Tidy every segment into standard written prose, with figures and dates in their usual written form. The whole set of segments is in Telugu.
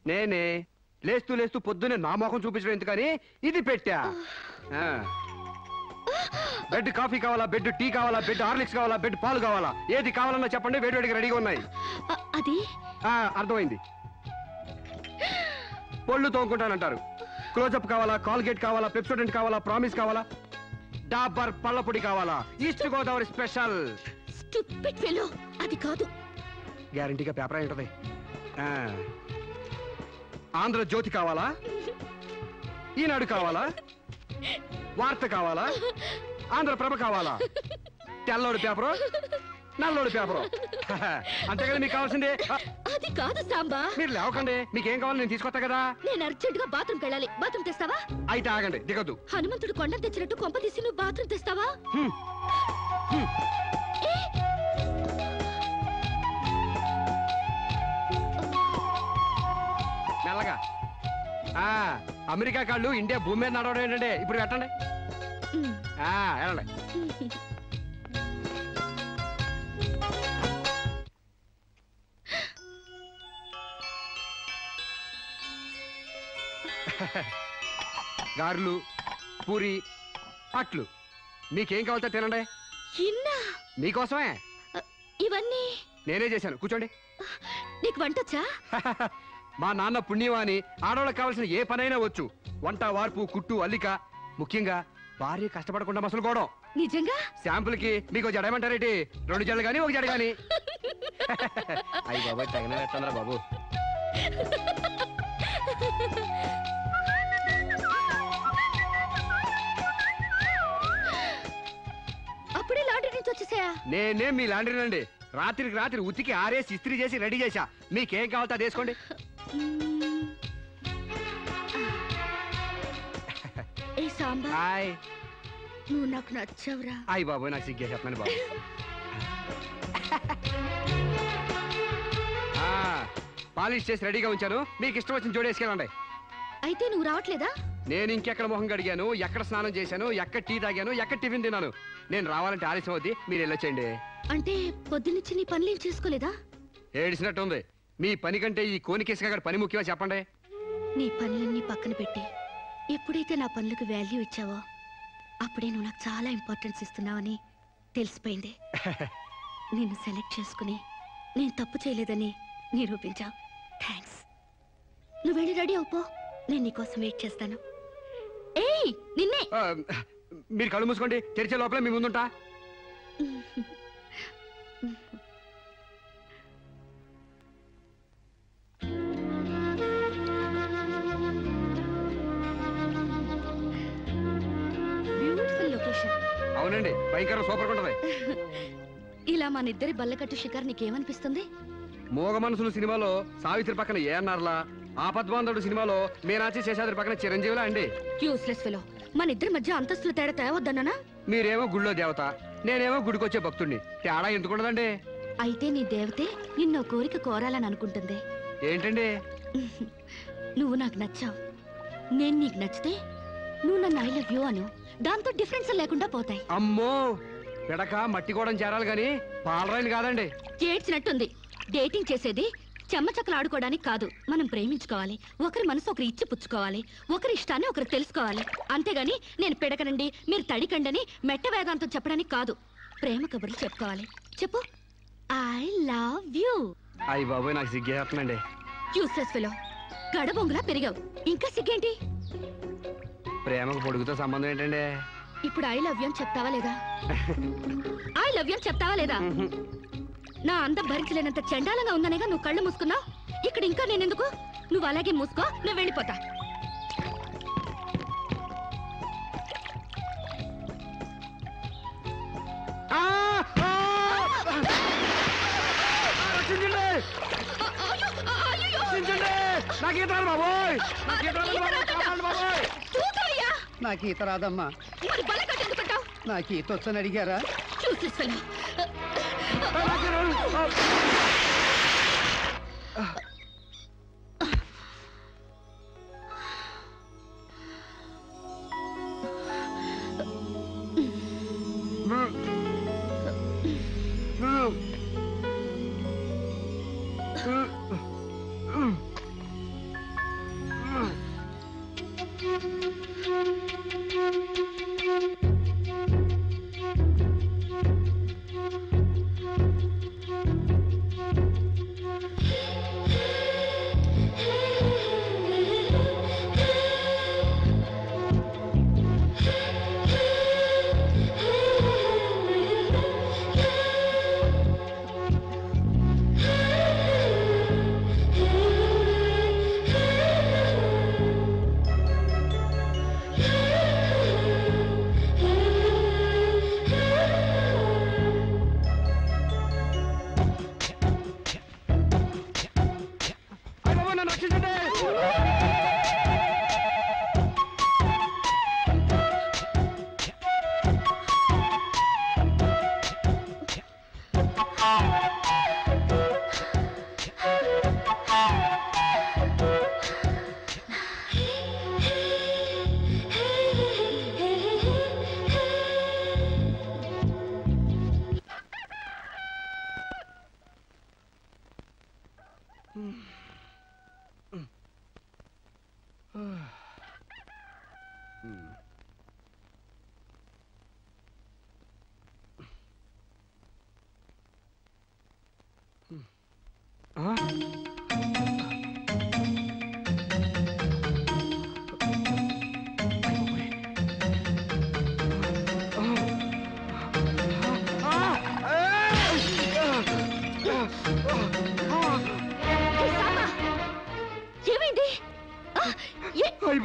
నేనే లేస్తూ లేస్తూ పొద్దునే నా మొహం చూపించడం ఎందుకని ఇది పెట్టా. బెడ్ కాఫీ కావాలా, బెడ్ టీ కావాలా, బెడ్ హార్లిక్స్ కావాలా, బెడ్ పాలు కావాలా, ఏది కావాలన్నా చెప్పండి, వేడివేడిగా రెడీగా ఉన్నాయి. అది అర్థమైంది. పళ్ళు తోముకుంటానంటారు. క్లోజప్ కావాలా, కాల్గేట్ కావాలా, పెప్సోడెంట్ కావాలా, ప్రామిస్ కావాలా, డాబర్ పళ్ళ పొడి కావాలా, east Godavari special. Stupid fellow, అది కాదు. గ్యారంటీగా పేపర్ అయి ఉంటది. ఆంధ్రజ్యోతి కావాలా, ఈనాడు కావాలా, వార్త కావాలా, ఆంధ్రప్రభ కావాలా, తెల్లోడి పేపరు, నల్లోడి పేపరు, అంతేగాని మీకు కావాల్సిందే. అది కాదు సాంబా. మీరు లేవకండి, మీకేం కావాలి నేను తీసుకొస్తా కదా. నేను అర్జెంట్ గా బాత్రూమ్ వెళ్ళాలి. బాత్రూమ్ తెస్తావా? అయితే ఆగండి, దిగదు. హనుమంతుడు కొండ తెచ్చినట్టు కొంప తీసి నువ్వు బాత్రూమ్ తెస్తావా? మెల్లగా. అమెరికా కాళ్ళు ఇండియా భూమి మీద నడవడం ఏంటంటే ఇప్పుడు పెట్టండి. వెళ్ళండి. గారెలు, పూరి, అట్లు మీకేం కావాలో తినండి. మీకోసమే ఇవన్నీ నేనే చేశాను. కూర్చోండి. నీకు వంటొచ్చా? మా నాన్న పుణ్యవాని ఆడవాళ్ళకి కావాల్సిన ఏ పనైనా వచ్చు. వంట, వార్పు, కుట్టు, అల్లిక, ముఖ్యంగా భార్య కష్టపడకుండా మసలుకోవడం. నిజంగా? శాంపుల్ కి మీకు జడమంటారేటి? 2 జడలు గాని 1 జడ గాని. అయ్యి బాబాయ్ తగిన ఎత్తంద్రా బాబు. అప్పుడే లాండ్రీ నుంచి వచ్చేసాయా? నేనే మీ లాండ్రీనండి. రాత్రికి రాత్రి ఉతికి ఆరేసి ఇస్త్రీ చేసి రెడీ చేశా. మీకేం కావాలో అది వేసుకోండి. ఏ సాంబా, నువ్వు నాకు నచ్చావురా. అయ్యి బాబు నాకు సిగ్గే చెప్పండి బాబు. పాలిష్ చేసి రెడీగా ఉంచాను. మీకు ఇష్టం వచ్చిన జోడేసుకెళ్ళండి. అయితే నువ్వు రావట్లేదా? నేను ఇంకెక్కడ మొహం కడిగాను, ఎక్కడ స్నానం చేశాను, ఎక్కడ టీ తాగాను, ఎక్కడ టిఫిన్ తిన్నాను. నేను రావాలంటే ఆలస్యం అవుద్ది. మీరు వెళ్ళొచ్చండి. అంటే పొద్దున్నుంచి నీ పనులేం చేసుకోలేదా? ఏడిసినట్టుంది. మీ పని కంటే ఈ కోనికేసుగా పని ముఖ్యమా చెప్పండి. నీ పనులన్నీ పక్కన పెట్టి ఎప్పుడైతే నా పనులకు వాల్యూ ఇచ్చావో అప్పుడే నువ్వు నాకు చాలా ఇంపార్టెన్స్ ఇస్తున్నావని తెలిసిపోయింది. నిన్ను సెలెక్ట్ చేసుకుని నేను తప్పు చేయలేదని నిరూపించావు. థ్యాంక్స్. నువ్వు వెళ్ళి రెడీ అవుపో, నేను నీకోసం వెయిట్ చేస్తాను. ఏయ్ నిన్నే. మీరు కళ్ళు మూసుకోండి, తెరిచే లోపల మీ ముందుంటా. Beautiful location. అవునండి, భయంకర సూపర్ ఉంటది. ఇలా మన ఇద్దరి బల్లకట్టు షికార్ నీకేమనిపిస్తుంది? మోగ మనసులు సినిమాలో సావిత్రి పక్కన ఏఎన్ఆర్లా, ఆపద్బాంధవుడు సినిమాలో మీనాచి శేషాద్రి పక్కన చిరంజీవిలా అండి. Useless fellow. మన ఇద్దరి మధ్య అంతస్తుల తేడా తేవద్దన్నా? మీరేమో గుళ్ళో దేవత, నేనేమో గుడికొచ్చే భక్తుడిని. తేడా ఎందుకుండదండి? అయితే నీ దేవతే నిన్నో కోరిక కోరాలని అనుకుంటుంది. ఏంటండి? నువ్వు నాకు నచ్చావు, నేను నీకు నచ్చితే నువ్వు నన్ను ఐ లవ్ యూ అను. దాంతో డిఫరెన్స్ లేకుండా పోతాయి. అమ్మో, పిడక మట్టి కూడా చేరాలి గాని పాలరాయిని కాదండి. చేర్చినట్టుంది. డేటింగ్ చేసేది చెమ్మచక్కలు ఆడుకోవడానికి కాదు. మనం ప్రేమించుకోవాలి, ఒకరి మనసు ఒకరు ఇచ్చి పుచ్చుకోవాలి, ఒకరి ఇష్టాన్ని ఒకరు తెలుసుకోవాలి. అంతేగాని నేను పిడకనండి మీరు తడికండని మెట్ట వేదాంతం చెప్పడానికి కాదు. ప్రేమ కబుర్లు చెప్పుకోవాలి. చెప్పు, ఐ లవ్ యూ. అయ్య బాబోయ్, నాకు సిగ్గేస్తుందండి. Useless fellow. గడబొంగులా పెరిగావు, ఇంకా సిగ్గేంటి? ప్రేమకు పొడుగుతో సంబంధం ఏంటండి? ఇప్పుడు ఐ లవ్ యూ అని చెప్తావా లేదా? ఐ లవ్ యూ అని చెప్తావా లేదా? నా అందం భరించలేనంత చండాలంగా ఉందనేగా నువ్వు కళ్ళు మూసుకున్నావు. ఇక్కడ ఇంకా నేనెందుకు? నువ్వు అలాగే మూసుకో, నేను వెళ్ళిపోతా. నాకు ఈత రాదమ్మా. నాకు ఈత వచ్చని అడిగారా?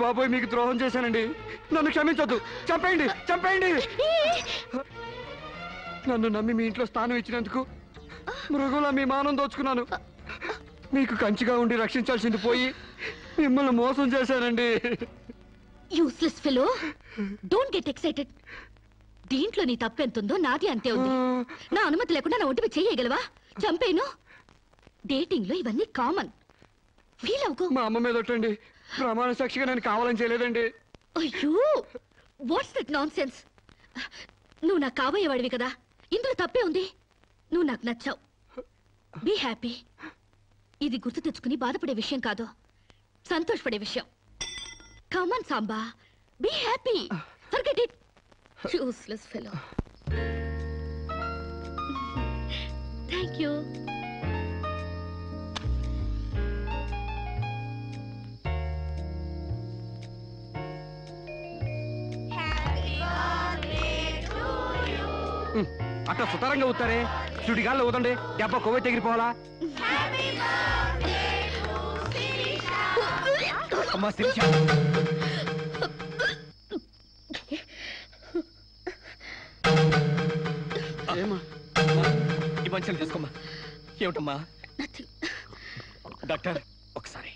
బాబోయ్, మీకు ద్రోహం చేశానండి. నన్ను క్షమించొద్దు. చంపేయండి, చంపేయండి. నన్ను నమ్మి మీ ఇంట్లో స్థానం ఇచ్చినందుకు మృగంలా మీ మానం దోచుకున్నాను. మీకు కంచిగా ఉండి రక్షించాల్సింది పోయి మిమ్మల్ని మోసం చేశానండి. Useless fellow, don't get excited. దీంట్లో నీ తప్పెంతుందో నాది అంతే ఉంది. నా అనుమతి లేకుండా నా ఒంటిపై చేయగలవా? చంపేను. డేటింగ్ లో ఇవన్నీ కామన్. ఫీల్ అవుకో. మా అమ్మ మీద ఒట్టండి. ప్రమాణ సాక్షిగా నేను కావాలని చేయలేదండి. అయ్యో, వాట్స్ దట్ నాన్ సెన్స్? నువ్వు నాకు కాబోయేవాడివి కదా, ఇందులో తప్పే ఉంది. నువ్వు నాకు నచ్చావు. Be happy. ఇది గుర్తు తెచ్చుకుని బాధపడే విషయం కాదు, సంతోషపడే విషయం. Come on Samba, be happy. Forget it. Useless fellow. Thank you. అట్లా సుతారంగా ఊతారే. చుడిగాల్లో ఊదండి, దెబ్బ కొవ్వె తెగిరిపోవాలా? అమ్మా శిరీష, ఈ మంచాలు తీసుకోమ్మా. ఏమిటమ్మా? డాక్టర్ ఒకసారి.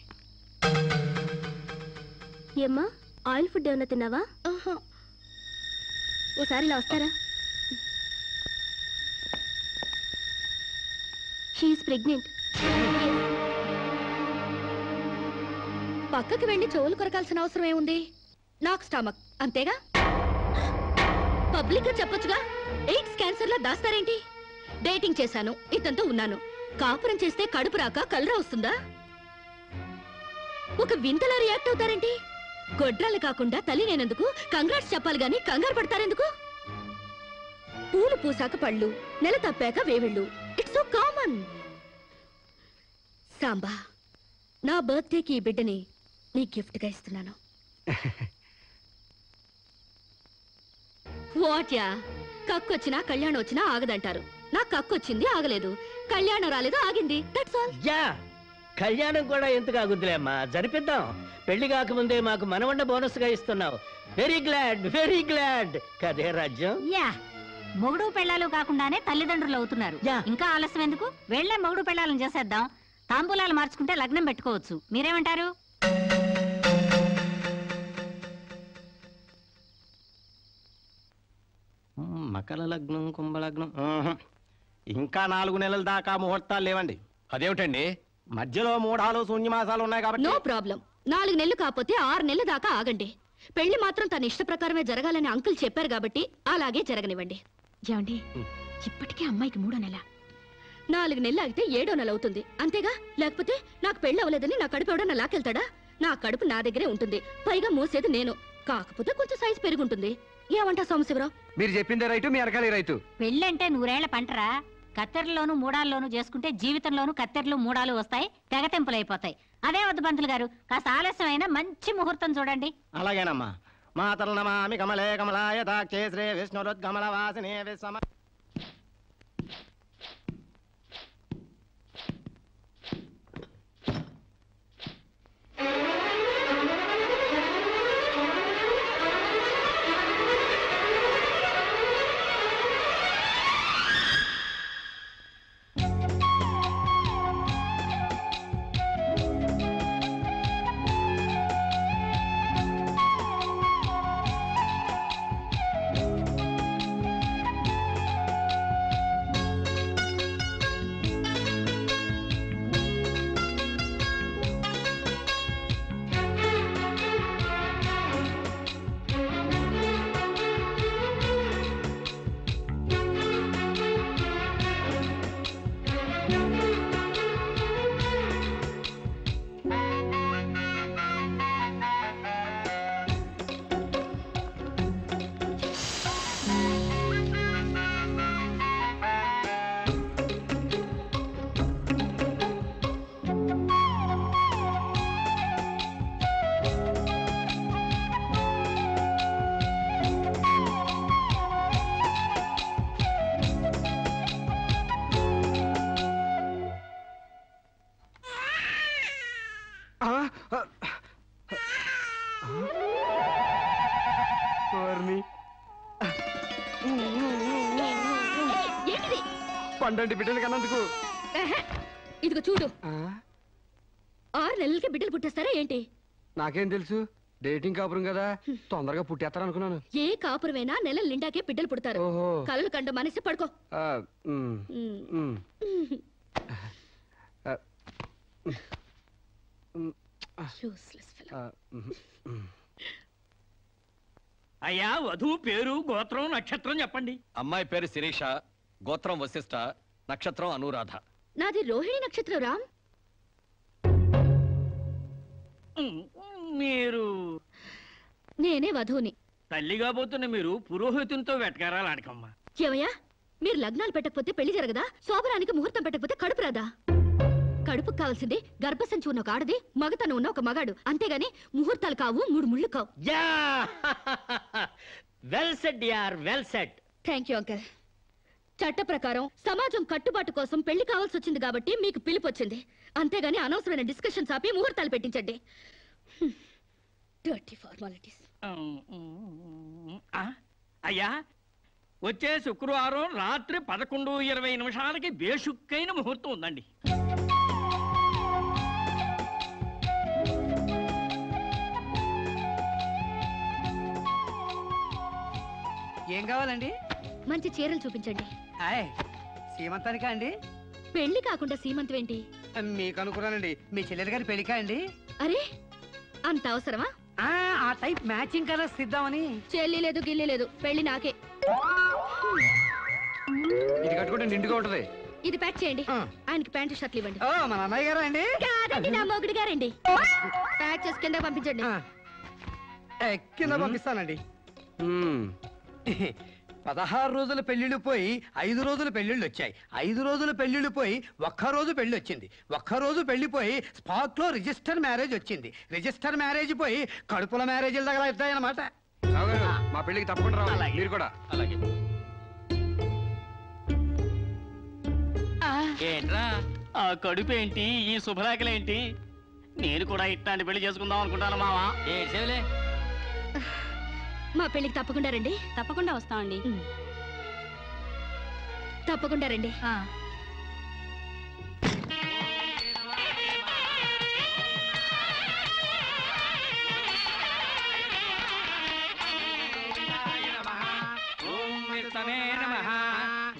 ఏమ్మా, ఆయిల్ ఫుడ్ ఏమన్నా తిన్నావా? ఓసారి ఇలా వస్తారా? She is pregnant. పక్కకి వెళ్ళి చెవులు కొరకాల్సిన అవసరం ఏముంది? నాకు స్టమక్, అంతేగా. పబ్లిక్ గా చెప్పొచ్చుగా. ఎయిడ్స్ క్యాన్సర్ లా దాస్తారేంటి? డేటింగ్ చేశాను, ఇతనితో ఉన్నాను. కాపురం చేస్తే కడుపు రాక కలరా వస్తుందా? ఒక వింతలా రియాక్ట్ అవుతారేంటి? గొడ్రాలు కాకుండా తల్లి నేనందుకు కంగ్రాట్స్ చెప్పాలి గాని కంగారు పడతారెందుకు? పూలు పూసాక పళ్ళు, నెల తప్పాక వేవిళ్ళు. It's so common. సాంబా, నా బర్త్డేకి ఈ బిడ్డని నీ గిఫ్ట్ గా ఇస్తున్నాను. వాట్యా, కక్కొచ్చినా కళ్యాణం వచ్చినా ఆగదంటారు. నాకు కక్కొచ్చింది, ఆగలేదు. కళ్యాణం రాలేదు, ఆగింది. That's all. యా, కళ్యాణం కూడా ఎందుకు ఆగుద్దులే అమ్మా, జరిపిద్దాం. పెళ్లి కాకముందే మాకు మనవండ బోనస్ గా ఇస్తున్నావు. వెరీ గ్లాడ్ కదే రాజ్యం. యా, మొగుడు పెళ్ళాలు కాకుండానే తల్లిదండ్రులు అవుతున్నారు. ఇంకా ఆలస్యం ఎందుకు? వెళ్లే మొగుడు పెళ్ళాలను చేసేద్దాం. తాంబూలాలు మార్చుకుంటే లగ్నం పెట్టుకోవచ్చు. మీరేమంటారు? మకర లగ్నం, కుంభలగ్నం. ఇంకా 4 నెలల దాకా ముహూర్తాలు లేవండి. అదేమిటండి? మధ్యలో 3 శూన్యమాసాలు ఉన్నాయి కాబట్టి. No problem. 4 నెలలు కాకపోతే 6 నెలల దాకా ఆగండి. పెళ్లి మాత్రం తన ఇష్ట ప్రకారమే జరగాలని అంకుల్ చెప్పారు కాబట్టి అలాగే జరగనివ్వండి. ఏమండి, ఇప్పటికే అమ్మాయికి 3వ నెల. 4 నెలలు ఆగితే 7వ నెల అవుతుంది, అంతేగా. లేకపోతే నాకు పెళ్లి అవ్వలేదని నా కడుపు ఎవడన్నా లాకెళ్తాడా? నా కడుపు నా దగ్గరే ఉంటుంది, పైగా మోసేది నేను. కాకపోతే కొంచెం సైజు పెరుగుంటుంది. ఏమంటా సోమశివరావు? మీరు చెప్పిందే రైతు, మీ అరకాలి రైతు. పెళ్ళంటే 100 ఏళ్ల పంటరా. కత్తెరలోను మూడాల్లోనూ చేసుకుంటే జీవితంలోనూ కత్తెరలు మూడాలు వస్తాయి, తెగతెంపులైపోతాయి. అదే వద్దు పంతులు గారు, కాస్త ఆలస్యమైన మంచి ముహూర్తం చూడండి. అలాగేనమ్మా. మాతలు నమామి కమలే కమలాయ దాక్షే శ్రీ విష్ణురుద్గమల వాసినే విశ్వమ. పండంటి బిడ్డలు కన్నందుకు. ఇదిగో చూడు, 6 నెలలకి బిడ్డలు పుట్టేస్తారా ఏంటి? నాకేం తెలుసు, డేటింగ్ కాపురం కదా, తొందరగా పుట్టేస్తారు అనుకున్నాను. ఏ కాపురమైనా నెలల నిండాకే బిడ్డలు పుడతారు. ఓహో. కలలు కండ మనసి పడుకో. Useless fellow. అయ్యా, వధువు పేరు, గోత్రం, నక్షత్రం చెప్పండి. అమ్మాయి పేరు శిరీష, గోత్రం వశిష్ఠ, నక్షత్రం అనురాధ. నాది రోహిణి నక్షత్రం రామ్. మీరు? నేనే వధువుని. తల్లిగా పోతున్న మీరు పురోహితునితో వెటకారాలు ఆడకమ్మా. ఏమయ్యా, మీరు లగ్నాలు పెట్టకపోతే పెళ్లి జరగదా? శోభరానికి ముహూర్తం పెట్టకపోతే కడుపు రాదా? కడుపుకు కావాల్సింది గర్భసంచి ఉన్న ఒక ఆడది, మగతను ఉన్న ఒక మగాడు. అంతేగాని ముహూర్తాలు కావు, 3 ముళ్ళు కావు. వెల్ సెడ్ యార్, well said. Thank you uncle. చట్ట ప్రకారం సమాజం కట్టుబాటు కోసం పెళ్లి కావాల్సి వచ్చింది కాబట్టి మీకు పిలుపు వచ్చింది. అంతేగాని అనవసరమైన డిస్కషన్స్ ఆపి ముహూర్తాలు పెట్టించండి. Dirty formalities. అయ్యా, వచ్చే శుక్రవారం రాత్రి 11:20 బేషుక్కైన ముహూర్తం ఉందండి. ఏం కావాలండి? మంచి చీరలు చూపించండి. సీమంతానికా అండి? పెళ్లి కాకుండా సీమంతం ఏంటి? మీకు అనుకున్నానండి, మీ చెల్లెలు గారి పెళ్లికా అండి? అరే, అంత అవసరమా? ఆ టైప్ మ్యాచింగ్ కలర్స్ ఇద్దామని. చెల్లి లేదు, గిల్లి లేదు, పెళ్లి నాకే. ఇది కట్టుకుంటే నిండుగా ఉంటది. ఇది ప్యాక్ చేయండి. ఆయనకి ప్యాంటు షర్ట్లు ఇవ్వండి. ఓ, మన అన్నయ్య గారా అండి? కాదండి, నా మొగుడు గారండి. ప్యాక్ చేసి కింద పంపించండి. కింద పంపిస్తానండి. 16 రోజుల పెళ్లిళ్ళు పోయి 5 రోజుల పెళ్లిళ్ళు వచ్చాయి. 5 రోజుల పెళ్లిళ్ళు పోయి 1 రోజు పెళ్లి వచ్చింది. 1 రోజు పెళ్లి పోయి స్పాట్ లో రిజిస్టర్ మ్యారేజ్ వచ్చింది. రిజిస్టర్ మ్యారేజ్ పోయి కడుపుల మ్యారేజ్లు తగలవుతాయన్నమాట. మా పెళ్లికి తప్పకుండా రావాలి. మీరు కూడా అలాగే. ఏంట్రా ఆ కడుపేంటి, ఈ శుభలేఖలేంటి? నేను కూడా ఇట్లాంటి పెళ్లి చేసుకుందాం అనుకుంటాను మావా. ఏడ్చేవులే. మా పెళ్లికి తప్పకుండా రండి. తప్పకుండా వస్తామండి. తప్పకుండా రండి.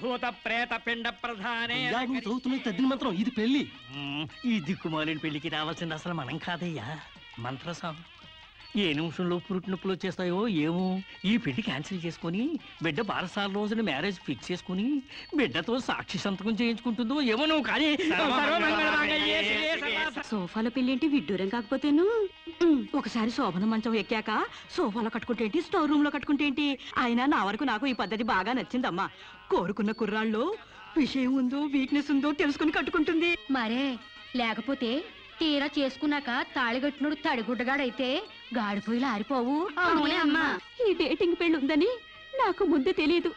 భూత ప్రేత పిండ ప్రధానే. తద్దిన మంత్రం ఇది పెళ్లి. ఈ దిక్కుమాలిన పెళ్లికి రావాల్సింది అసలు మనం కాదయ్యా, మంత్రసాం. ఏ నిమిషంలో పురుటి నొప్పులు వచ్చేస్తాయో ఏమో. ఈ పెళ్లి క్యాన్సిల్ చేసుకుని బిడ్డ 12 రోజున మ్యారేజ్ ఫిక్స్ చేసుకుని బిడ్డతో సాక్షి సంతకం చేయించుకుంటుందో ఏమో. నువ్వు కానీ సోఫాలో పెళ్ళేంటి విడ్డూరం కాకపోతేను. ఒకసారి శోభన మంచం ఎక్కాక సోఫాలో కట్టుకుంటేంటి స్టోర్ రూమ్ లో కట్టుకుంటేంటి అయినా నా వరకు నాకు ఈ పద్ధతి బాగా నచ్చిందమ్మా. కోరుకున్న కుర్రాళ్ళు విషయం ఉందో వీక్నెస్ ఉందో తెలుసుకుని కట్టుకుంటుంది. మరే లేకపోతే తీరా చేసుకున్నాక తాళిగట్టునుడు తడిగుడ్డగాడైతే గాడిపోయిలా ఆరిపోవు. అవునే అమ్మా. ఈ డేటింగ్ పెళ్లి ఉందని నాకు ముందు తెలియదు.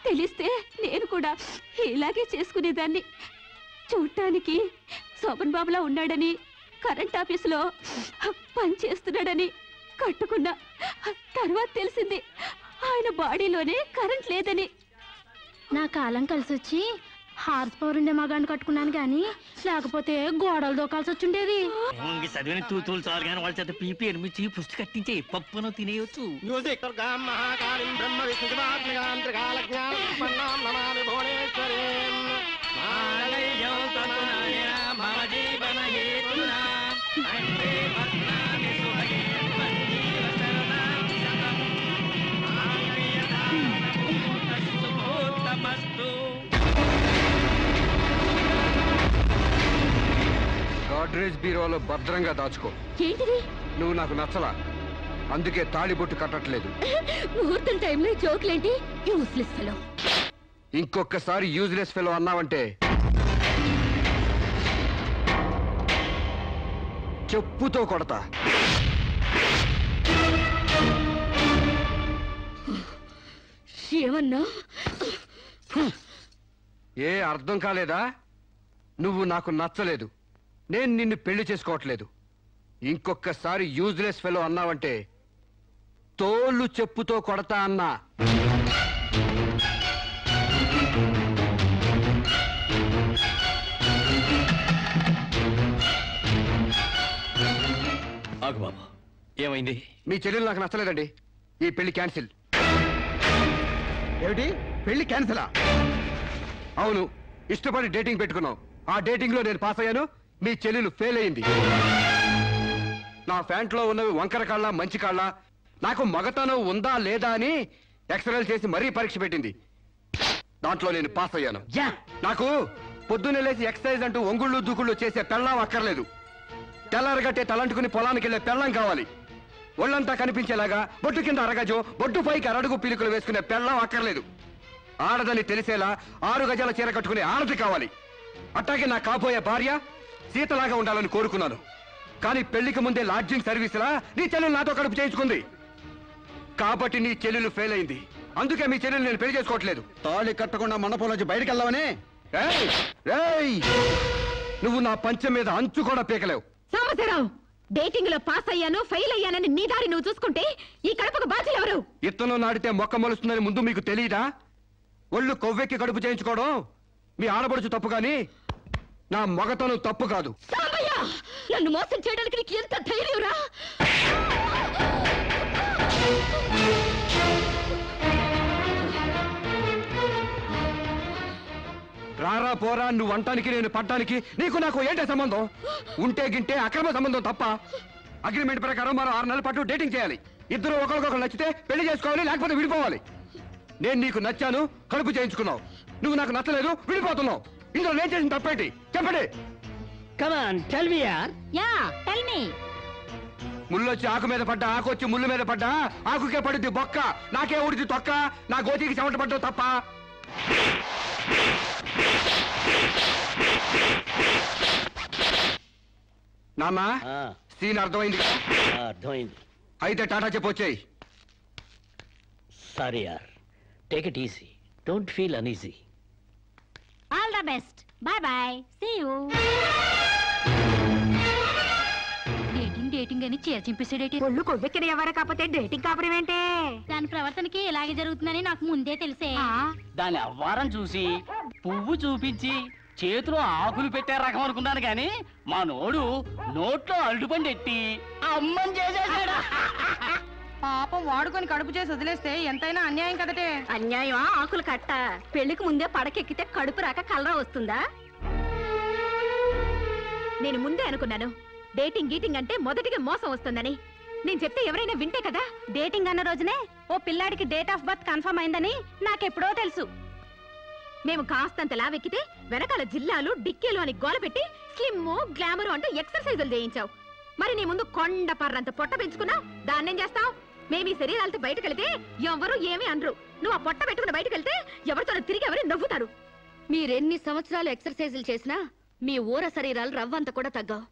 తెలిస్తే నేను కూడా ఇలాగే చేసుకునేదాన్ని. చూడటానికి శోభన్ బాబులా ఉన్నాడని, కరెంట్ ఆఫీసులో పని చేస్తున్నాడని కట్టుకున్నా. తర్వాత తెలిసింది ఆయన బాడీలోనే కరెంట్ లేదని. నా కాలం కలిసి వచ్చి హార్స్ పవర్ ఉండే మగాన్ని కట్టుకున్నాను గాని లేకపోతే గోడలు దోకాల్సి వచ్చిండేది. చదివిన తూతులు చాలు కానీ వాళ్ళ చేత పీపీ ఎనిమిది పుష్టి కట్టించే పప్పును తినేయచ్చు. గాడ్రేజ్ బీరోలో భద్రంగా దాచుకో. ఏంటిది? నువ్వు నాకు నచ్చలా, అందుకే తాళిబొట్టు కట్టట్లేదు. ముహూర్తం టైంలో జోకులేంటి? Useless fellow. ఇంకొకసారి యూజ్లెస్ ఫెలో అన్నావంటే చెప్పుతో కొడతా. ఏమన్నా? ఏ అర్థం కాలేదా? నువ్వు నాకు నచ్చలేదు, నేను నిన్ను పెళ్లి చేసుకోవట్లేదు. ఇంకొకసారి యూజ్లెస్ ఫెలో అన్నావంటే తోళ్ళు చెప్పుతో కొడతా అన్నా. ఆగు బాబు, ఏమైంది? మీ చెల్లెలు నాకు నచ్చలేదండి, ఈ పెళ్లి క్యాన్సిల్. ఏమిటి పెళ్లి క్యాన్సిలా? అవును, ఇష్టపడి డేటింగ్ పెట్టుకున్నాం. ఆ డేటింగ్ లో నేను పాస్ అయ్యాను, మీ చెల్లెలు ఫెయిల్ అయింది. నా ఫ్యాంట్లో ఉన్నవి వంకర కాళ్ళ మంచి కాళ్ళ, నాకు మగతనం ఉందా లేదా అని ఎక్స్రేలు చేసి మరీ పరీక్ష పెట్టింది. దాంట్లో నేను పాస్ అయ్యాను. నాకు పొద్దున్నే లేచి ఎక్సర్సైజ్ అంటూ ఒంగుళ్ళు దూకుళ్ళు చేసే పెళ్ళాం అక్కర్లేదు. తెల్లారగట్టే తలంటుకుని పొలానికి వెళ్లే పెళ్ళం కావాలి. ఒళ్ళంతా కనిపించేలాగా బొట్టు కింద అరగజో, బొట్టు పైకి అరడుగు పీలికలు వేసుకునే పెళ్ళం అక్కర్లేదు. ఆడదని తెలిసేలా 6 గజాల చీర కట్టుకునే ఆడది కావాలి. అట్టాగే నా కాబోయే భార్య సీతలాగా ఉండాలని కోరుకున్నాను. కానీ పెళ్లికి ముందే లాడ్జింగ్ సర్వీసులా నీ చెల్లెలు నాతో కడుపు చేయించుకుంది. కాబట్టి నీ చెల్లెలు ఫెయిల్ అయింది, అందుకే మీ చెల్లెలు నేను పెళ్లి చేసుకోవట్లేదు. తాళి కట్టకుండా మండపం నుంచి బయటకు వెళ్దామని. నువ్వు నా పంచం మీద అంచు కూడా పీకలేవు. సాంబశివరావు, డేటింగ్ లో పాస్ అయ్యాను ఫెయిల్ అయ్యానని నీ దారి నువ్వు చూసుకుంటే ఈ కడపకు బాధ్యులు ఎవరు? ఇత్తనం నాటితే మొక్క మొలుస్తుందని ముందు మీకు తెలియదా? ఒళ్ళు కొవ్వెక్కి కడుపు చేయించుకోవడం మీ ఆడపడుచు తప్పు గాని నా మగతనం తప్పు కాదు. సాంబయ్య, నన్ను మోసం చేయడానికి నీకు ఎంత ధైర్యంరా? రారా పోరా, నువ్వు అంటానికి నేను పడ్డానికి నీకు నాకు ఏంటే సంబంధం? ఉంటే గింటే అక్రమ సంబంధం తప్ప. అగ్రిమెంట్ ప్రకారం మరో 6 నెలల పాటు డేటింగ్ చేయాలి. ఇద్దరు ఒకరికొకరు నచ్చితే పెళ్లి చేసుకోవాలి, లేకపోతే విడిపోవాలి. నేను నీకు నచ్చాను, కడుపు చేయించుకున్నావు. నువ్వు నాకు నచ్చలేదు, విడిపోతున్నావు. ఇందులో నేను చేసిన తప్పేంటి చెప్పండి. Come on, tell me, yaar. Yeah, tell me. ముళ్ళొచ్చి ఆకు మీద పడ్డా, ఆకు వచ్చి ముళ్ళు మీద పడ్డా, ఆకుకే పడుద్ది బొక్క, నాకే ఊడిది తొక్క. నా గోతికి చెమట పడ్డావు తప్ప. నాన్న, సీన్ అర్థమైంది కదా? అర్థమైంది. అయితే టాటా చెప్పొచ్చాయి. సారీ యార్, take it easy, don't feel uneasy. All the best. Bye bye. See you. Dating అని చీర చింపేసాడేటి. ఒళ్ళు కొవ్వెక్కిన ఎవరు కాకపోతే డేటింగ్ కాపురం ఏంటే? దాని ప్రవర్తనకి ఇలాగే జరుగుతుందని నాకు ముందే తెలిసే. దాని అవ్వారం చూసి పువ్వు చూపించి చేతిలో ఆకులు పెట్టే రకం అనుకున్నాను గాని మా నోడు నోట్లో అల్లుపండి ఎట్టి అమ్మని చేసేసాడు. పాపం వాడుకొని కడుపు చేసి వదిలేస్తే ఎంతైనా అన్యాయం కదటే. అన్యాయమా? ఆకులు కట్ట. పెళ్లికి ముందే పడకెక్కితే కడుపు రాక కలరా వస్తుందా? నేను ముందే అనుకున్నాను డేటింగ్ గీటింగ్ అంటే మొదటిగా మోసం వస్తుందని. నేను చెప్తే ఎవరైనా వింటే కదా. డేటింగ్ అన్న రోజునే ఓ పిల్లాడికి డేట్ ఆఫ్ బర్త్ కన్ఫర్మ్ అయిందని నాకెప్పుడో తెలుసు. మేము కాస్తంత లావెక్కితే వెనకాల జిల్లాలు డిక్కీలు అని గోల పెట్టి స్లిమ్ గ్లామర్ అంటూ ఎక్సర్సైజులు చేయించావు. మరి నీ ముందు కొండ పర్రంత పొట్ట పెంచుకున్నావు, దాన్నేం చేస్తావు? మేము ఈ శరీరాలతో బయటకు వెళ్తే ఎవరు ఏమీ అనరు. నువ్వు ఆ పొట్ట పెట్టుకుని బయటకు వెళ్తే ఎవరితో తిరిగి ఎవరు నవ్వుతారు. మీరెన్ని సంవత్సరాలు ఎక్సర్సైజులు చేసినా మీ ఊర శరీరాలు రవ్వంత కూడా తగ్గవు.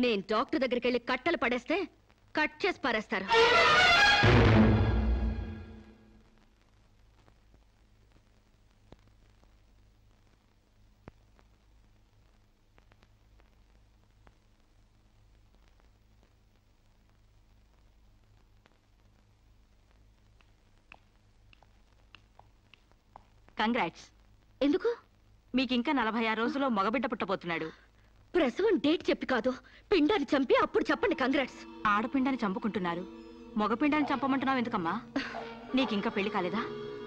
నేను డాక్టర్ దగ్గరికి వెళ్ళి కట్టలు పడేస్తే కట్ చేసి పారేస్తారు. కంగ్రాట్స్. ఎందుకు? మీకింకా 46 రోజుల్లో మగబిడ్డ పుట్టబోతున్నాడు. ప్రసవం డేట్ చెప్పి కాదు, పిండాన్ని చంపి అప్పుడు చెప్పండి కంగ్రాట్స్. ఆడపిండాన్ని చంపుకుంటున్నారు, మగపిండాన్ని చంపమంటున్నావు ఎందుకమ్మా? నీకింకా పెళ్లి కాలేదా?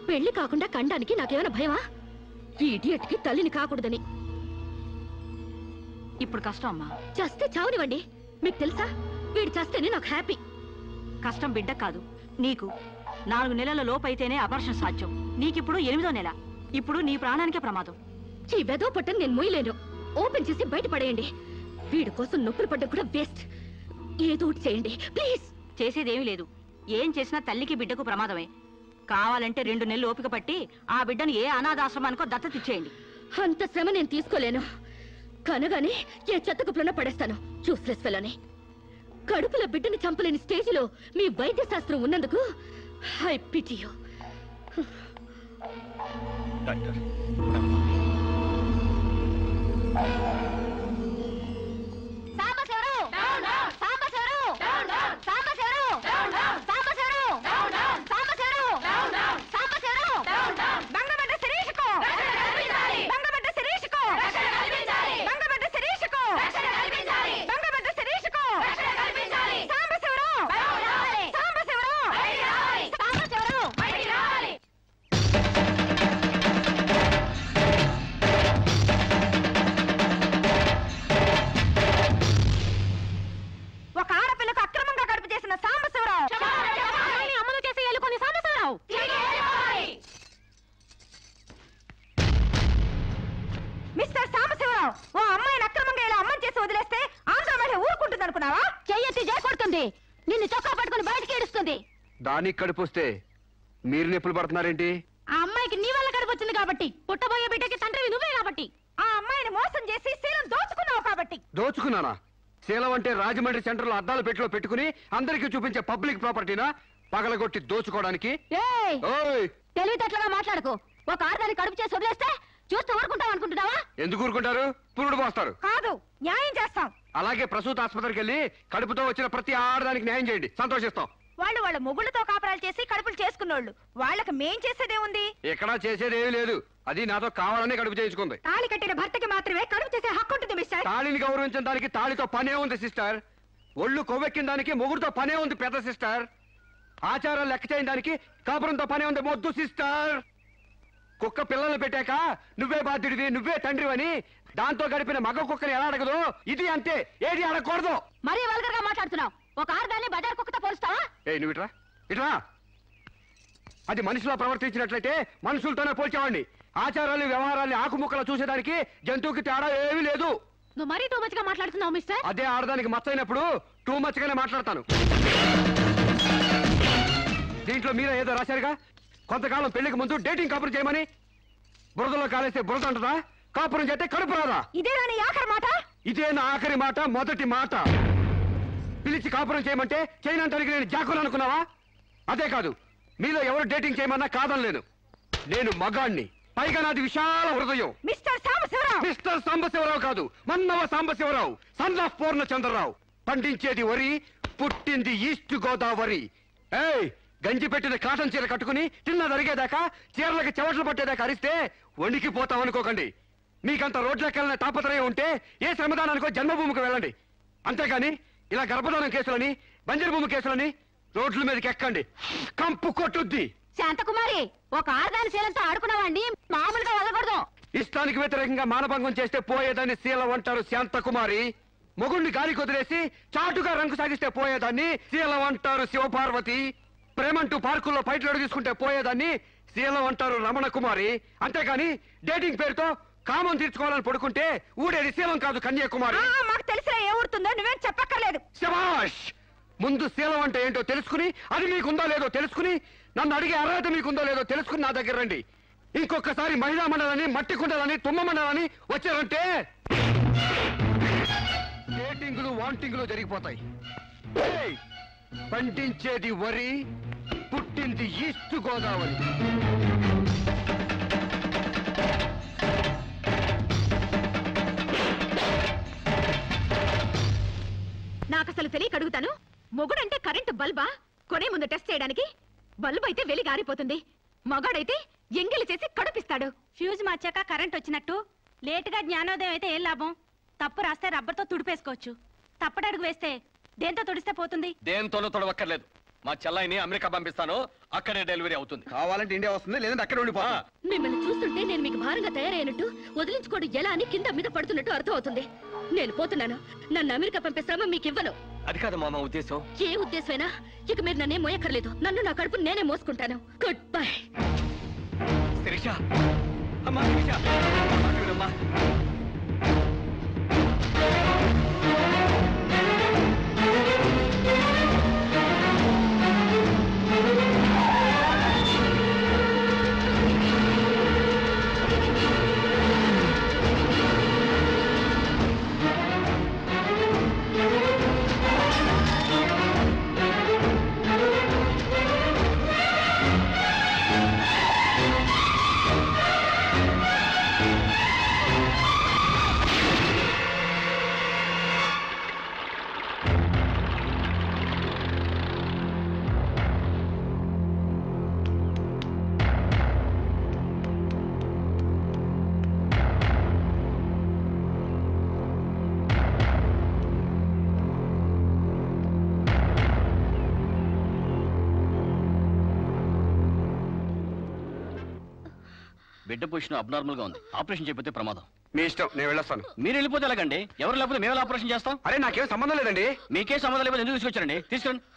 పెళ్లి కాకుండా కండానికి నాకేమైనా భయమా? ఈ ఇడియట్కి తల్లిని కాకూడదని. ఇప్పుడు కష్టం అమ్మా. చస్తే చావునివ్వండి. మీకు తెలుసా, వీడు చస్తేనే నాకు హ్యాపీ. కష్టం బిడ్డ కాదు నీకు. 4 నెలల లోపైతేనే అబార్షన్ సాధ్యం. నీకిప్పుడు 8వ నెల. ఇప్పుడు నీ ప్రాణానికే ప్రమాదం. ఈ వెదో పట్టని నేను మొయ్యలేను. ఓపెన్ చేసి బయటపడేయండి. వీడి కోసం నొప్పులు పడ్డం కూడా వేస్ట్. ఏదో ఒకటి చేయండి ప్లీజ్. చేసేదేమీ లేదు. ఏం చేసినా తల్లికి బిడ్డకు ప్రమాదమే. కావాలంటే 2 నెలలు ఓపిక పట్టి ఆ బిడ్డను ఏ అనాథాశ్రమానికో దత్తతిచ్చేయండి. అంత శ్రమ నేను తీసుకోలేను. కనగానే ఏ చెత్తకుప్పులన్నా పడేస్తాను. చూస్లెస్ ఫెలోని. కడుపులో బిడ్డని చంపలేని స్టేజిలో మీ వైద్య శాస్త్రం ఉన్నందుకు ఐ పిటీ యు. డాక్టర్ నిన్ను చొక్కా పట్టుకుని బయటికి ఏడుస్తుంది. దానికి కడుపు వస్తే మీరు నొప్పులు పడుతున్నారేంటి? ఆ అమ్మాయికి నీ వల్ల కడుపు వచ్చింది కాబట్టి, పుట్టబోయే బిడ్డకి తండ్రివి నువ్వే కాబట్టి, ఆ అమ్మాయిని మోసం చేసి శీలం దోచుకున్నావు కాబట్టి. దోచుకున్నానా? శీలం అంటే రాజమండ్రి సెంటర్ లో అద్దాల పెట్టిలో పెట్టుకుని అందరికీ చూపించే పబ్లిక్ ప్రాపర్టీనా పగలగొట్టి దోచుకోవడానికి? తెలివితేటలుగా మాట్లాడుకో. ఒక ఆడదాన్ని కడుపు చేసి వదిలేస్తే చూస్తూ ఊరుకుంటావు అనుకుంటున్నావా? ఎందుకు ఊరుకుంటారు? పురుడు పోస్తారు. కాదు, న్యాయం చేస్తాం. అలాగే ప్రసూత ఆసుపత్రికి వెళ్ళి కడుపుతో వచ్చిన ప్రతి ఆడదానికి న్యాయం చేయండి, సంతోషిస్తాం. వాళ్ళు వాళ్ళ మొగుళ్ళతో కాపరాలు చేసి కడుపులు చేసుకున్నోళ్ళు. వాళ్ళకి మేం చేసేదే ఉంది? ఎక్కడా చేసేదేమీ లేదు. అది నాతో కావాలని కడుపు చేయించుకుంది. తాళి కట్టిన భర్తకి మాత్రమే కడుపు చేసే హక్కు ఉంటుంది మిస్టర్. తాళిని గౌరవించిన దానికి తాళితో పనే ఉంది సిస్టర్. ఒళ్ళు కొవ్వెక్కిన దానికి మొగుడుతో పనే ఉంది పెద్ద సిస్టర్. ఆచారాలు లెక్క చేయని దానికి కాపురంతో పనే ఉంది మొద్దు సిస్టర్. కుక్క పిల్లలు పెట్టాక నువ్వే బాధ్యుడివి, నువ్వే తండ్రివని దాంతో గడిపిన మగ కుక్కని ఎలా అడగదు, ఇది అంతే. ఏది అడగకూడదు. మరీ వల్గర్ గా మాట్లాడుతున్నావు. ఒక ఆడదాన్ని బజార్ కుక్కతో పోలుస్తావా? నువ్వు ఇట్రా ఇట్రా. అది మనిషిలో ప్రవర్తించినట్లయితే మనుషులతోనే పోల్చేవాడిని. ఆచారాలు వ్యవహారాలు ఆకుముక్కలు చూసేదానికి జంతువుకి తేడా ఏమీ లేదు. నువ్వు మరీ టూ మచ్ గా మాట్లాడుతున్నావు మిస్టర్. అదే ఆడదానికి మచ్చైనప్పుడు టూ మచ్ గానే మాట్లాడతాను. దీంట్లో మీరే ఏదో రాశారుగా, కొంతకాలం పెళ్లికి ముందు డేటింగ్ కాపురం చేయమని. బురదలో కాలేస్తే బురద అంటదా? కాపురం చేస్తే కడుపు రాదా? ఇదే నా ఆఖరి మాట. ఇదే నా ఆఖరి మాట, మొదటి మాట. పిలిచి కాపురం చేయమంటే చేయనంటానికి నేను జాకులు అనుకున్నావా? అదే కాదు, మీలో ఎవరు డేటింగ్ చేయమన్నా కాదనలేను. నేను మగాణ్ణి, పైగా నాది విశాల హృదయం. మిస్టర్ సాంబశివరావు. మిస్టర్ సాంబశివరావు కాదు, మన్నవ సాంబశివరావు, సన్ ఆఫ్ పూర్ణచంద్రరావు. పండించేది వరి, పుట్టింది ఈస్ట్ గోదావరి. గంజి పెట్టిన కాటన్ చీర కట్టుకుని తిన్నది అరిగేదాకా, చీరలకి చెవట్లు పట్టేదాకా అరిస్తే వణికిపోతాం అనుకోకండి. మీకంత రోడ్లెక్కాలనే తాపత్రయం ఉంటే ఏ శ్రమదానానికో జన్మభూమికి వెళ్ళండి. అంతేగాని ఇలా గర్భధానం కేసులని, బంజరు భూమి కేసులని రోడ్ల మీదకి ఎక్కండి, కంపు కొట్టుద్ది. శాంతకుమారి, ఒక ఆడదాని శీలంతో ఆడుకున్నావండి, మామూలుగా వెళ్ళకూడదు. ఇష్టానికి వ్యతిరేకంగా మానభంగం చేస్తే పోయేదాన్ని శీలం అంటారు శాంతకుమారి. మొగుణ్ణి గాలికి వదిలేసి చాటుగా రంగు సాగిస్తే పోయేదాన్ని శీలం అంటారు శివపార్వతి. ప్రేమంటూ పార్కుల్లో ఫైట్లు తీసుకుంటే పోయేదాన్ని శీలం అంటారు రమణ కుమారి. అంతేగాని డేటింగ్ పేరుతో కామం తీర్చుకోవాలని పడుకుంటే ఊడేది శీలం కాదు కన్యాకుమారి. తెలిసినా ఏ ఊరుతుందో నువ్వేం చెప్పక్కర్లేదు. శభాష్! ముందు శీలం అంటే ఏంటో తెలుసుకుని, అది మీకుందో లేదో తెలుసుకుని, నన్ను అడిగే అర్హత మీకుందో లేదో తెలుసుకుని నా దగ్గర రండి. ఇంకొకసారి మహిళా మండలని, మట్టి కుండలని, తుమ్మ మండలని వచ్చారంటే డేటింగ్లు వాంటింగ్లు జరిగిపోతాయి. ఏయ్! పండించేది వరి, పుట్టింది ఈస్ట్ గోదావరి. నాకు అసలు తెలియక అడుగుతాను, మొగుడంటే కరెంటు బల్బా? కొనే ముందు టెస్ట్ చేయడానికి. బల్బు అయితే వెలి గారిపోతుంది, మగాడైతే ఎంగిలి చేసి కడుపిస్తాడు. ఫ్యూజ్ మార్చాక కరెంట్ వచ్చినట్టు లేటుగా జ్ఞానోదయం అయితే ఏం లాభం? తప్పు రాస్తే రబ్బర్తో తుడిపేసుకోవచ్చు, తప్పటడుగు వేస్తే దేంతో తుడిస్తే పోతుంది? దేంతోనూ తొడవక్కర్లేదు. మా చెల్లాయిని అమెరికా పంపిస్తాను, అక్కడే డెలివరీ అవుతుంది. కావాలంటే ఇండియా వస్తుంది, లేదంటే అక్కడ ఉండిపో. మిమ్మల్ని చూస్తుంటే నేను మీకు భారంగా తయారైనట్టు, వదిలించుకోవడం ఎలా అని కింద మీద పడుతున్నట్టు అర్థం అవుతుంది. నేను పోతున్నాను. నన్ను అమెరికా పంపే శ్రమ మీకు ఇవ్వను. అది కాదు మామ ఉద్దేశం. ఏ ఉద్దేశమైనా ఇక మీరు నన్నే మోయక్కర్లేదు. నన్ను నా కడుపు నేనే మోసుకుంటాను. Good bye. శిరీష, అమ్మా శిరీష, అమ్మా చూడమ్మా. బిడ్డ పొజిషన్ అబ్నార్మల్ గా ఉంది. ఆపరేషన్ చేయకపోతే ప్రమాదం. మీ ఇష్టం, నేను వెళ్ళొస్తాను. మీరు వెళ్ళిపోతే ఎలాగండి? ఎవరు లేకపోతే మేము ఆపరేషన్ చేస్తాం. అరే నాకేం సంబంధం లేదండి. మీకే సంబంధం లేకపోతే ఎందుకు తీసుకొచ్చారండి?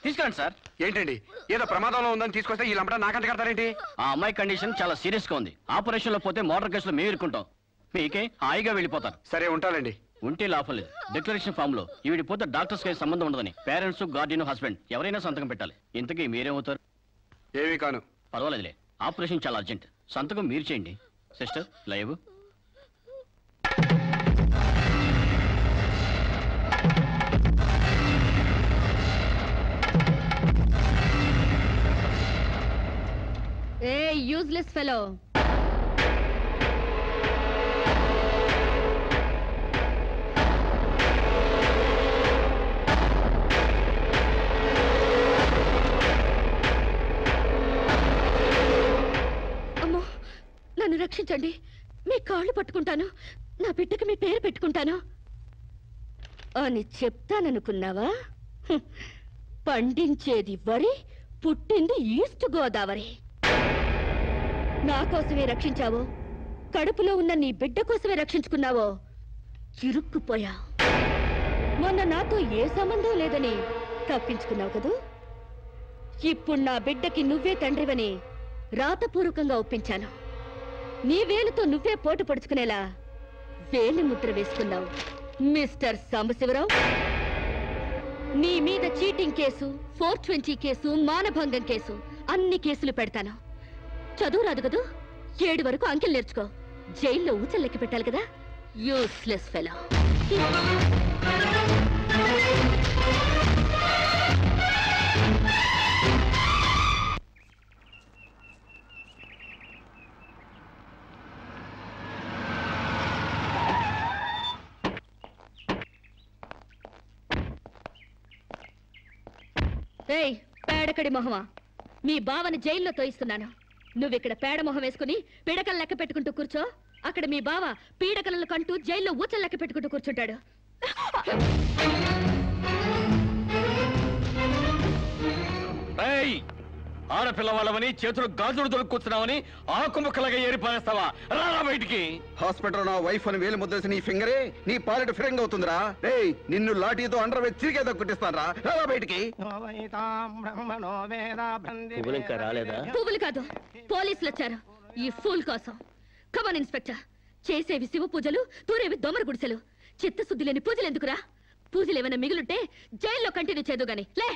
తీసుకురండి సార్. ఏంటండి, ఏదో ప్రమాదంలో ఉందని తీసుకొస్తే వీళ్ళంపట నాకంత కడతారేంటి? ఆ అమ్మాయి కండిషన్ చాలా సీరియస్ గా ఉంది. ఆపరేషన్ లో పోతే మోటార్ కేసులో మేము ఇరుక్కుంటాం. మీకే హాయిగా వెళ్ళిపోతారు. సరే ఉంటానండి. ఉంటే లాభం లేదు. డిక్లరేషన్ ఫామ్ లో ఈవిడి పోతే డాక్టర్స్ కి సంబంధం ఉండదని పేరెంట్స్, గార్డియన్, హస్బెండ్ ఎవరైనా సంతకం పెట్టాలి. ఇంతకీ మీరేమవుతారు? ఏమీ కాను. పర్వాలేదులే, ఆపరేషన్ చాలా అర్జెంట్. సంతకం మీరు చేయండి. Sister live. ఏ యూజ్లెస్ ఫెలో, అమ్మో నన్ను రక్షించండి. మీ కాళ్ళు పట్టుకుంటాను, నా బిడ్డకి మీ పేరు పెట్టుకుంటాను అని చెప్తాననుకున్నావా? పండించేది వరి, పుట్టింది ఈస్ట్ గోదావరి. నా కోసమే రక్షించావో, కడుపులో ఉన్న నీ బిడ్డ కోసమే రక్షించుకున్నావో ఇరుక్కుపోయా. మొన్న నాతో ఏ సంబంధం లేదని తప్పించుకున్నావు కదూ. ఇప్పుడు నా బిడ్డకి నువ్వే తండ్రివని రాతపూర్వకంగా ఒప్పించాను. నీ వేలుతో నువ్వే పోటు పొడుచుకునేలా వేలి ముద్ర వేసుకున్నావు మిస్టర్ సాంబశివరావు. నీ మీద చీటింగ్ కేసు, 420 కేసు, మానభంగం కేసు, అన్ని కేసులు పెడతాను. చదువు రాదు కదూ, 7 వరకు అంకెలు నేర్చుకో. జైల్లో ఊచలు లెక్క పెట్టాలి కదా. Useless fellow. ఏయ్ పేడకడి మొహమా, మీ బావని జైల్లో తోయిస్తున్నాను. నువ్విక్కడ పేడ మొహం వేసుకుని పీడకలు లెక్క పెట్టుకుంటూ కూర్చో. అక్కడ మీ బావ పీడకలను కంటూ జైల్లో ఊచలు లెక్క పెట్టుకుంటూ కూర్చుంటాడు. ఆడపిల్లవాళ్ళమని చేతులు గాజులు దొరుకుతున్నావని ఆకు ముక్కలుగా ఏరి పారేస్తావా? రారా బయటికి. హాస్పిటల్ నా వైఫ్ అని వేలు ముద్దేసి నీ ఫింగరే నీ పాలెట్ ఫిరంగ్ అవుతుందిరా. ఏయ్ నిన్ను లాఠీతో అండర్ వేసి తిరిగేదో కుట్టిస్తానరా. రారా బయటికి. పువ్వులు ఇంకా రాలేదా? పువ్వులు కాదు, పోలీసులు వచ్చారు ఈ ఫూల్ కోసం. Come on inspector. చేసేవి శివ పూజలు, తూరేవి దొమర గుడిసెలు. చిత్తశుద్ధి లేని పూజలు ఎందుకురా? పూజలు ఏమైనా మిగులుంటే జైల్లో కంటిన్యూ చేదు గాని లే.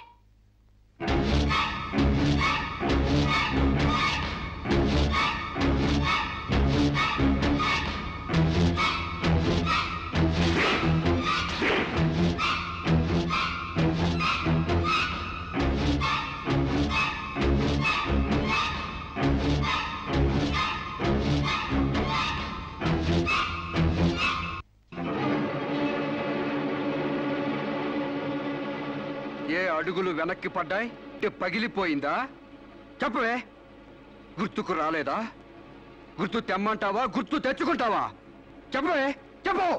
ఏ అడుగులు వెనక్కి పడ్డాయి? పగిలిపోయిందా? చెప్పవే. గుర్తుకు రాలేదా? గుర్తు తెమ్మంటావా, గుర్తు తెచ్చుకుంటావా? చెప్పవే, చెప్పు.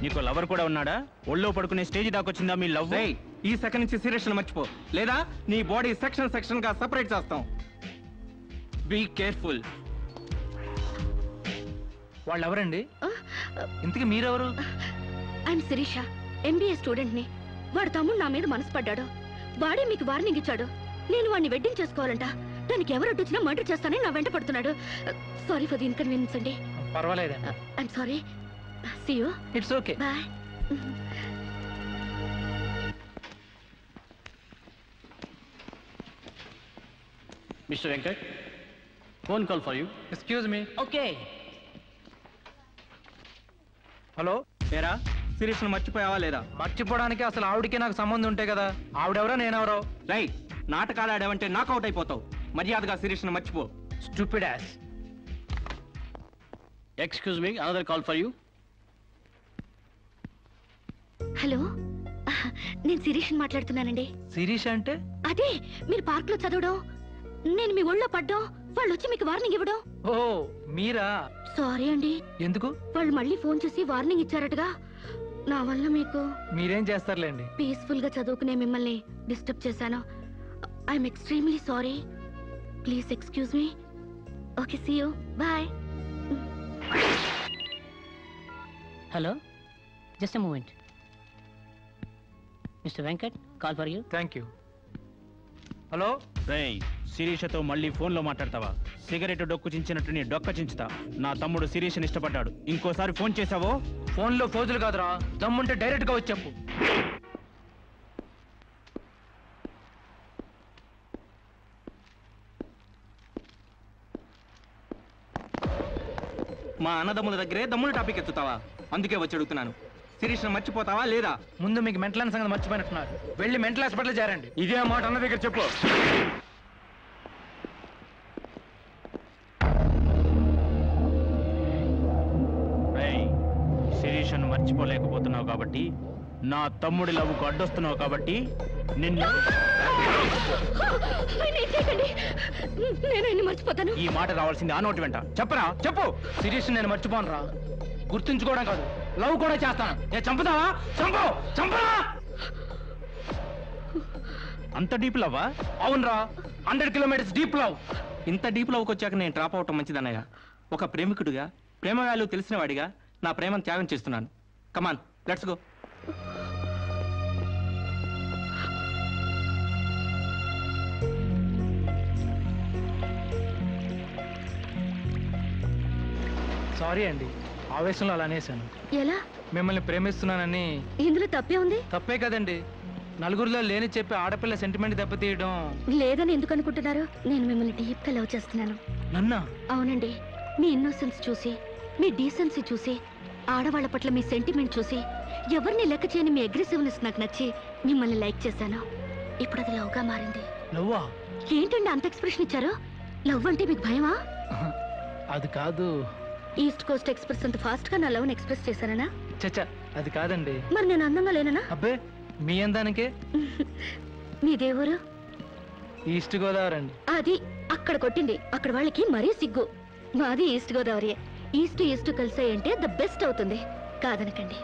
నీకు లవర్ కూడా ఉన్నాడా? ఒళ్ళో పడుకునే స్టేజ్ దాకొచ్చిందా మీ లవ్? ఈ సెకండ్ నుంచి సీరియస్ మర్చిపో, లేదా నీ బాడీ సెక్షన్ సెక్షన్ గా సెపరేట్ చేస్తాం. Be careful. వాళ్ళు ఎవరండి? ఇంతకీ మీరెవరు? ఐఎమ్ శిరీష, ఎంబీఏ స్టూడెంట్ ని. వాడు తమ్ముడు నా మీద మనసు పడ్డాడు. వాడే మీకు వార్నింగ్ ఇచ్చాడు. నేను వాడిని వెడ్డింగ్ చేసుకోవాలంట. దానికి ఎవరు అడ్డొచ్చినా మర్డర్ చేస్తానని నా వెంట పడుతున్నాడు. సారీ ఫర్ ది ఇన్కన్వీనియన్స్ అండి. పర్వాలేదు. I'm sorry. See you. It's okay. Bye. Mr. Venkat, phone call for you. Excuse me. Okay. Hello, ఏరా శిరీష్ను మర్చిపోయావా లేదా? మర్చిపోవడానికి అసలు ఆవిడకి నాకు సంబంధం ఉంటే కదా. ఆవిడెవరో నేనెవరో. రైట్, నాటకాలు ఆడావంటే నాకౌట్ అయిపోతావు. మర్యాదగా శిరీష్ను మర్చిపో. Stupid ass. Excuse me, another call for you. Hello, నేను శిరీష్ మాట్లాడుతున్నానండి. శిరీష్ అంటే? అదే మీరు పార్క్ లో చదవడం, నేను మీ ఒళ్ళో పడ్డం, వాళ్ళు వచ్చి మీకు వార్నింగ్ ఇవ్వడం. ఓ మీరా? సారీ అండి. ఎందుకు? వాళ్ళు మళ్ళీ ఫోన్ చేసి వార్నింగ్ ఇచ్చారటగా. నా వల్ల మీకు. మీరేం చేస్తారులేండి. పీస్ఫుల్ గా చదువుకునే మిమ్మల్ని డిస్టర్బ్ చేశాను. I'm extremely sorry. Please excuse me. Okay, see you. Bye. Hello, just a moment. Mister Venkat, call for you. Thank you. Hello రేయ్, శిరీషతో మళ్ళీ ఫోన్లో మాట్లాడతావా? సిగరెట్ డొక్కు చించినట్టు నీ డొక్క చించుతా. నా తమ్ముడు శిరీషని ఇష్టపడ్డాడు. ఇంకోసారి ఫోన్ చేసావో ఫోన్లో ఫోజులు కాదురా, దమ్ముంటే డైరెక్ట్గా వచ్చి చెప్పు. మా అన్నదమ్ముల దగ్గరే దమ్ముల టాపిక్ ఎత్తుతావా? అందుకే వచ్చి అడుగుతున్నాను, శిరీష్ను మర్చిపోతావా లేదా? ముందు మీకు మెంటల్ సంగతి మర్చిపోయినట్టున్నారు. వెళ్ళి మెంటల్ హాస్పిటల్ చేరండి. ఇదే మాట అన్న దగ్గర చెప్పు. శిరీషను మర్చిపోలేకపోతున్నావు కాబట్టి, నా తమ్ముడి లవ్వుకు అడ్డొస్తున్నావు కాబట్టి నిన్ను. నేను మర్చిపోతాను. ఈ మాట రావాల్సింది ఆ నోటి వెంట. చెప్పరా, చెప్పు. శిరీష్ నేను మర్చిపోను రా. గుర్తుంచుకోవడం కాదు, లవ్ కూడా చేస్తాను. ఏ చంపుతావా? చంపు, చంపరా. అంత డీప్ లవ్వా? అవునరా, 100 కిలోమీటర్స్ డీప్ లవ్. ఇంత డీప్ లవ్కి వచ్చాక నేను డ్రాప్ అవటం మంచిదన్నయ్య. ఒక ప్రేమికుడిగా, ప్రేమ వాల్యూ తెలిసిన వాడిగా నా ప్రేమను త్యాగం చేస్తున్నాను. కమాన్, లెట్స్ గో. సారీ అండి, ఆవేశంలో అలా అనేసాను. ఎలా? మిమ్మల్ని ప్రేమిస్తున్నానని. ఇందులో తప్పే ఉంది? తప్పే కదండి. నలుగురిలో లేని చెప్పి ఆడపిల్ల సెంటిమెంట్ దెబ్బతీయడం. లేదని ఎందుకు అనుకుంటున్నారు? నేను మిమ్మల్ని డీప్ గా లవ్ చేస్తున్నాను. నన్నా? అవునండి. మీ ఇన్నోసెన్స్ చూసి, మీ డీసెన్సీ చూసి, ఆడవాళ్ల పట్ల మీ సెంటిమెంట్ చూసి, ఎవరిని లెక్క చేయని మీ అగ్రెసివ్నెస్ నాకు నచ్చి మిమ్మల్ని లైక్ చేశాను. ఇప్పుడు అది లవ్గా మారింది. లవ్వా? ఏంటండి అంత ఎక్స్ప్రెషన్ ఇచ్చారు? లవ్ అంటే మీకు భయమా? అది కాదు. ఈస్ట్ కోస్ట్ ఎక్స్ప్రెస్ అంత ఫాస్ట్ గా నా లవ్ ఎక్స్ప్రెస్ చేశానా? చచ్చా, అది కాదండి. మరి నేను అందంగా లేనా? అబ్బే, మీ అందానికే. మీ దేవురు? ఈస్ట్ గోదావరి అండి. అది అక్కడ కొట్టింది. అక్కడ వాళ్ళకి మరీ సిగ్గు. మాది ఈస్ట్ గోదావరి. ఈస్ట్ ఈస్ట్ కలిసాయంటే ద బెస్ట్ అవుతుంది. కాదనకండి.